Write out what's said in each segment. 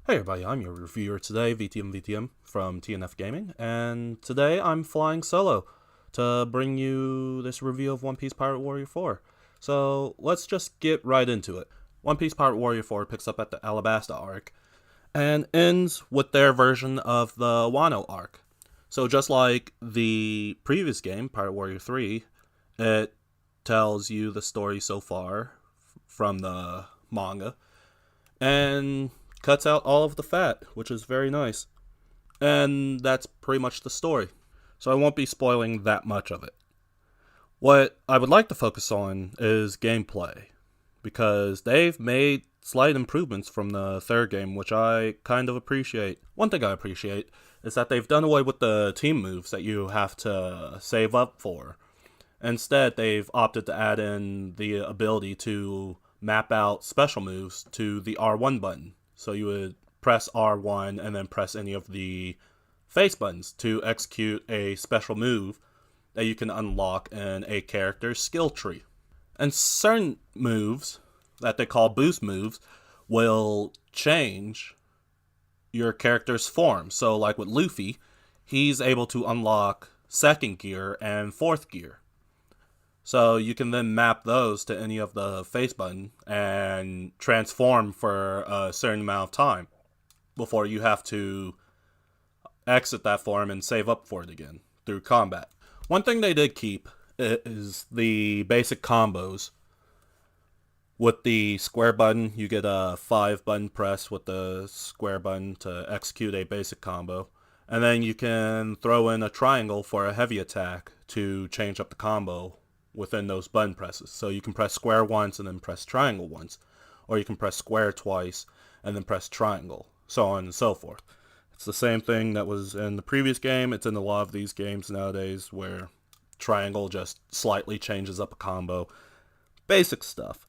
Hey everybody, I'm your reviewer today, VTM from TNF Gaming, and today I'm flying solo to bring you this review of One Piece Pirate Warrior 4. So let's just get right into it. One Piece Pirate Warrior 4 picks up at the Alabasta arc and ends with their version of the Wano arc. So just like the previous game, Pirate Warrior 3, it tells you the story so far from the manga and cuts out all of the fat, which is very nice. And that's pretty much the story. So I won't be spoiling that much of it. What I would like to focus on is gameplay, because they've made slight improvements from the third game, which I kind of appreciate. One thing I appreciate is that they've done away with the team moves that you have to save up for. Instead, they've opted to add in the ability to map out special moves to the R1 button. So you would press R1 and then press any of the face buttons to execute a special move that you can unlock in a character's skill tree. And certain moves that they call boost moves will change your character's form. So like with Luffy, he's able to unlock second gear and fourth gear. So you can then map those to any of the face button and transform for a certain amount of time before you have to exit that form and save up for it again through combat. One thing they did keep is the basic combos. With the square button, you get a 5-button press with the square button to execute a basic combo. And then you can throw in a triangle for a heavy attack to change up the combo within those button presses. So you can press square once and then press triangle once. Or you can press square twice and then press triangle. So on and so forth. It's the same thing that was in the previous game. It's in a lot of these games nowadays where triangle just slightly changes up a combo. Basic stuff.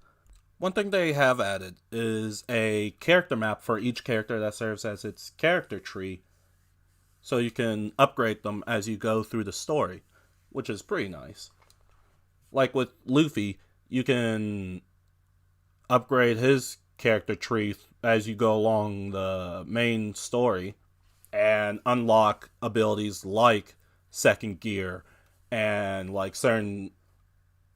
One thing they have added is a character map for each character that serves as its character tree. So you can upgrade them as you go through the story, which is pretty nice. Like with Luffy, you can upgrade his character tree as you go along the main story and unlock abilities like second gear and like certain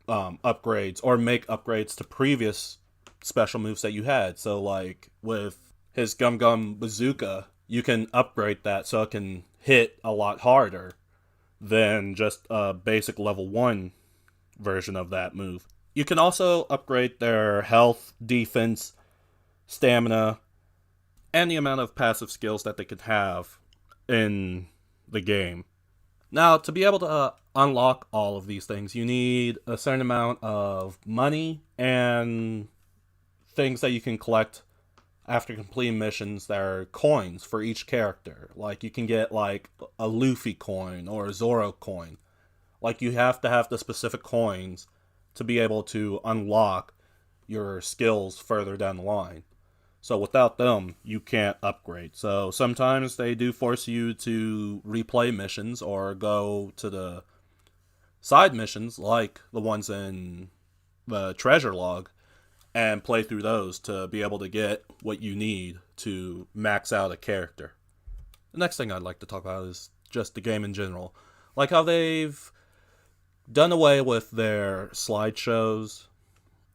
upgrades, or make upgrades to previous special moves that you had. So like with his Gum Gum Bazooka, you can upgrade that so it can hit a lot harder than just a basic level 1 version of that move. You can also upgrade their health, defense, stamina, and the amount of passive skills that they can have in the game. Now, to be able to unlock all of these things, you need a certain amount of money and things that you can collect after completing missions that are coins for each character. Like, you can get, like, a Luffy coin or a Zoro coin. Like, you have to have the specific coins to be able to unlock your skills further down the line. So without them, you can't upgrade. So sometimes they do force you to replay missions or go to the side missions, like the ones in the treasure log, and play through those to be able to get what you need to max out a character. The next thing I'd like to talk about is just the game in general. Like how they've done away with their slideshows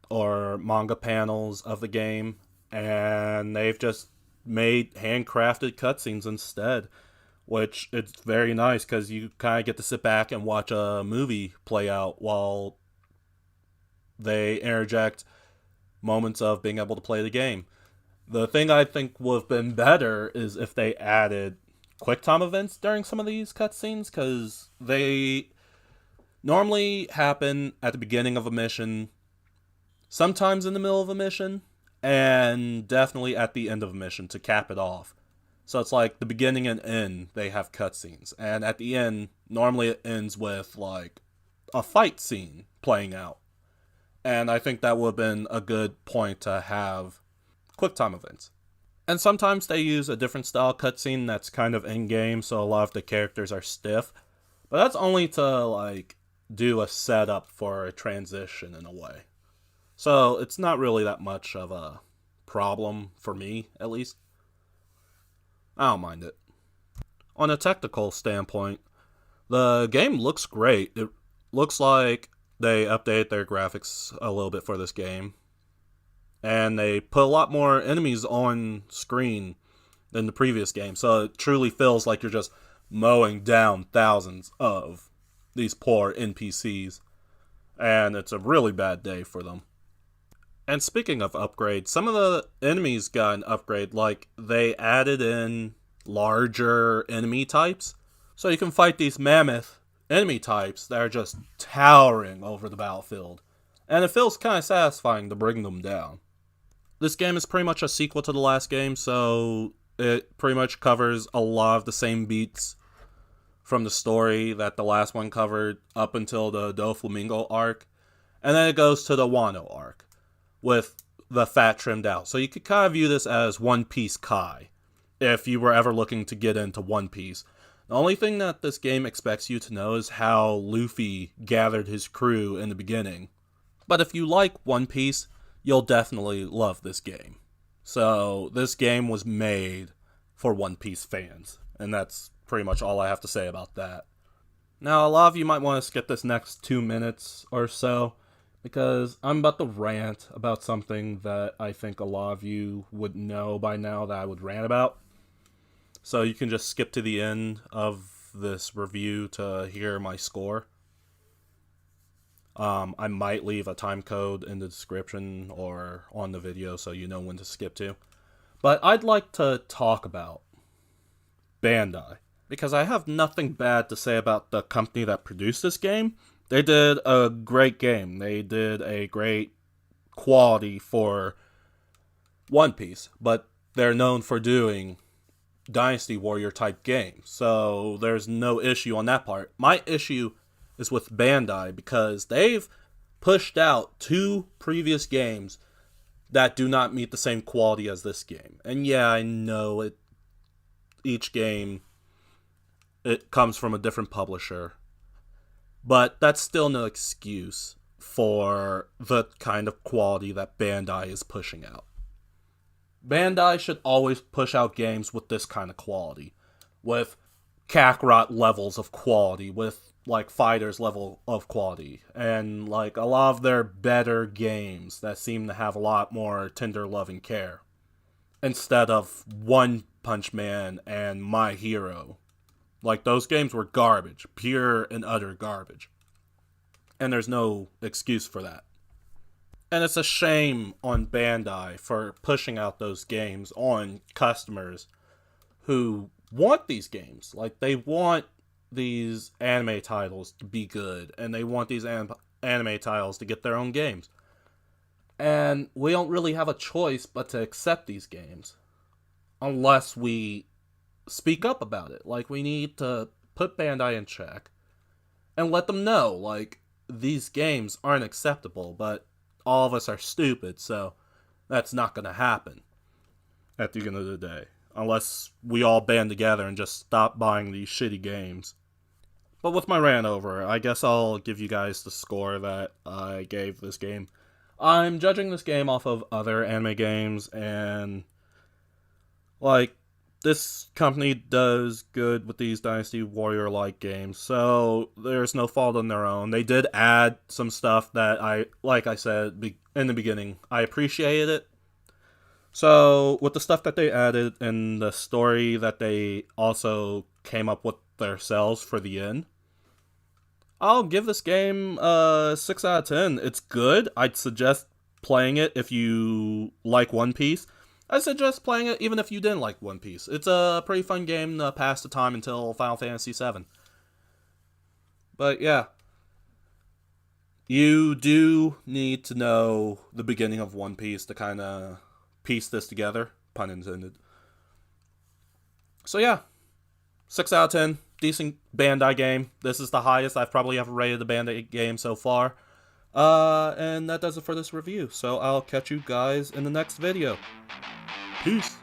or manga panels of the game, and they've just made handcrafted cutscenes instead, which it's very nice because you kind of get to sit back and watch a movie play out while they interject moments of being able to play the game. The thing I think would have been better is if they added quick time events during some of these cutscenes, because they normally happen at the beginning of a mission, sometimes in the middle of a mission, and definitely at the end of a mission to cap it off. So it's like the beginning and end, they have cutscenes. And at the end, normally it ends with like a fight scene playing out. And I think that would have been a good point to have quick time events. And sometimes they use a different style cutscene that's kind of in-game, so a lot of the characters are stiff. But that's only to like do a setup for a transition in a way. So it's not really that much of a problem for me, at least. I don't mind it. On a technical standpoint, the game looks great. It looks like they updated their graphics a little bit for this game. And they put a lot more enemies on screen than the previous game. So it truly feels like you're just mowing down thousands of these poor NPCs. And it's a really bad day for them. And speaking of upgrades, some of the enemies got an upgrade. Like, they added in larger enemy types. So you can fight these mammoth enemy types that are just towering over the battlefield. And it feels kind of satisfying to bring them down. This game is pretty much a sequel to the last game, so it pretty much covers a lot of the same beats from the story that the last one covered up until the Doflamingo arc. And then it goes to the Wano arc with the fat trimmed out. So you could kind of view this as One Piece Kai if you were ever looking to get into One Piece. The only thing that this game expects you to know is how Luffy gathered his crew in the beginning. But if you like One Piece, you'll definitely love this game. So this game was made for One Piece fans, and that's pretty much all I have to say about that. Now, a lot of you might want to skip this next 2 minutes or so, because I'm about to rant about something that I think a lot of you would know by now that I would rant about. So you can just skip to the end of this review to hear my score. I might leave a time code in the description or on the video so you know when to skip to. But I'd like to talk about Bandai, because I have nothing bad to say about the company that produced this game. They did a great game. They did a great quality for One Piece, but they're known for doing Dynasty Warrior type games. So there's no issue on that part. My issue is with Bandai, because they've pushed out 2 previous games that do not meet the same quality as this game. And yeah, I know it. Each game, it comes from a different publisher. But that's still no excuse for the kind of quality that Bandai is pushing out. Bandai should always push out games with this kind of quality. With Kakarot levels of quality, with like Fighters level of quality, and like a lot of their better games that seem to have a lot more tender love and care, instead of One Punch Man and My Hero. Like, those games were garbage, pure and utter garbage, and there's no excuse for that. And it's a shame on Bandai for pushing out those games on customers who want these games. Like, they want these anime titles to be good, and they want these anime titles to get their own games. And we don't really have a choice but to accept these games, unless we speak up about it. Like, we need to put Bandai in check and let them know, like, these games aren't acceptable, but all of us are stupid, so that's not going to happen at the end of the day. Unless we all band together and just stop buying these shitty games. But with my rant over, I guess I'll give you guys the score that I gave this game. I'm judging this game off of other anime games, and like, this company does good with these Dynasty Warrior-like games, so there's no fault on their own. They did add some stuff that like I said in the beginning, I appreciated it. So, with the stuff that they added and the story that they also came up with themselves for the end, I'll give this game a 6 out of 10. It's good. I'd suggest playing it if you like One Piece. I suggest playing it even if you didn't like One Piece. It's a pretty fun game to pass the time until Final Fantasy VII. But yeah, you do need to know the beginning of One Piece to kind of piece this together, pun intended. So yeah, 6 out of 10, decent Bandai game. This is the highest I've probably ever rated a Bandai game so far. And that does it for this review. So I'll catch you guys in the next video. Peace.